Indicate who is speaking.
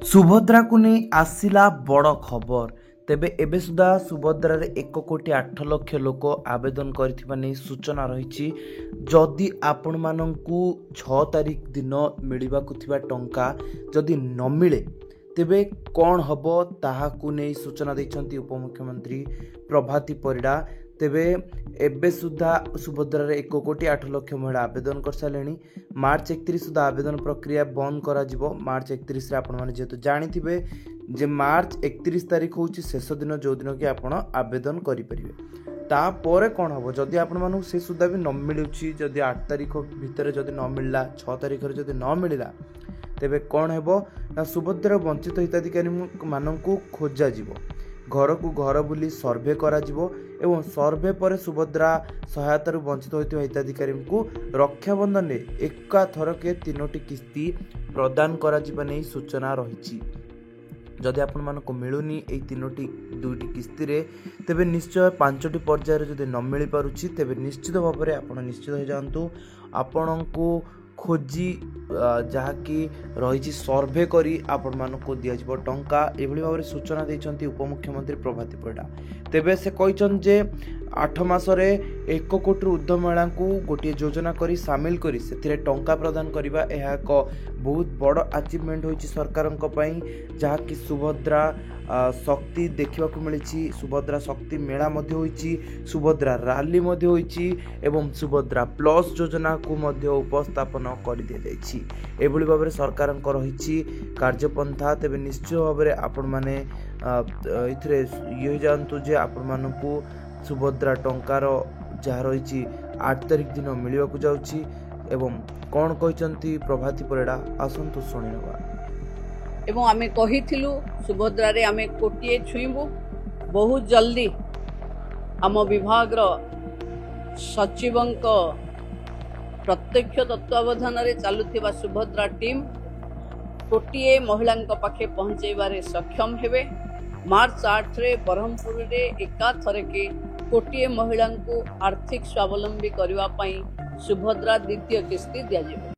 Speaker 1: सुभद्रा को नहीं आसिला बड़ खबर। तेबे एबे सुधा सुभद्रा रे 1,08,00,000 लोक आवेदन कर सूचना रही। जदि आपण मानंकु 6 तारिख दिन मिलवा टंका जदि न मिले तेबे कौन हम ताहाकु नहीं सूचना देइछंती उपमुख्यमंत्री प्रभाती परिडा। तेबे एबे सुधा सुभद्रा रे 1,08,00,000 महिला आवेदन कर सारे। मार्च 31 सुधा आवेदन प्रक्रिया बंद करा जिवो। मार्च 31 रे आपण माने जेतु जानिथिबे जे मार्च 31 तारिख होची शेष दिन जो दिन कि आपण आवेदन करि परिबे। तापर कौन हम जदि आपण मानु से सुधा भी न मिलुची, जदि 8 तारिख भितर जदि न मिलला, 6 तारिख रे जदि न मिलला तेबे कौन हेबो ना सुभद्रा वंचित हिताधिकारी मानंकु खोजा जिवो। घर को घर बुली सर्वे करा जिवो एवं सर्वे पर सुभद्रा सहायता वंचित होता हिताधिकारी को रक्षाबंधन में एका थरके 3टी किस्ती प्रदान करा जिबा नै सूचना रही। जदि आपण मानको मिलुनी ए 2टी किस्ती रे तेबे निश्चय 5टी पर्यायर जदि न मिल पारुछि तेबे निश्चित भाव में आपण निश्चित हो जांतु। आपणको खोजी जहाँकि रही सर्वे करी आपण मानक दिज्व टंका एभली भाव में सूचना देइछंती उपमुख्यमंत्री प्रभाती परिडा। तेबे से कहिछन जे 8 मासरे 1 कोटी ऊर्ध्व महिला को गोटे योजना करी सामिल करी से टंका प्रदान करिबा एहा एक बहुत बड़ अचीवमेंट होइछि सरकारक पई, जहाँकि सुभद्रा शक्ति देखा मिली। सुभद्रा शक्ति मेला मध्य होइछि, सुभद्रा रैली मध्य होइछि एवं सुभद्रा प्लस योजना को मध्य उपस्थापन कर दिया जाइछि। एभली भाव में सरकार रही कार्यपंथा। तेबे निश्चय भाव में आपण माने इथरे ये जानतु जे आपण मानकु सुभद्रा टंकार जहाँ रही 8 तारिख दिन मिलवा को जाउछि एवं कौन कहते प्रभाती परिडा आसंतु शुणिनवा।
Speaker 2: एवं आमे कहिथिलु सुभद्रा रे आमे कोटिए छुईबु बहुत जल्दी आम विभाग सचिवंक प्रत्यक्ष तत्वावधान रे चालुथिबा सुभद्रा टीम कोटिए महिला पाखे पहुंचेबारे सक्षम हेबे। मार्च 8 रे ब्रह्मपुर रे एका थरके कोटिए महिला को आर्थिक स्वावलंबी करने सुभद्रा द्वितीय किस्ती दिया।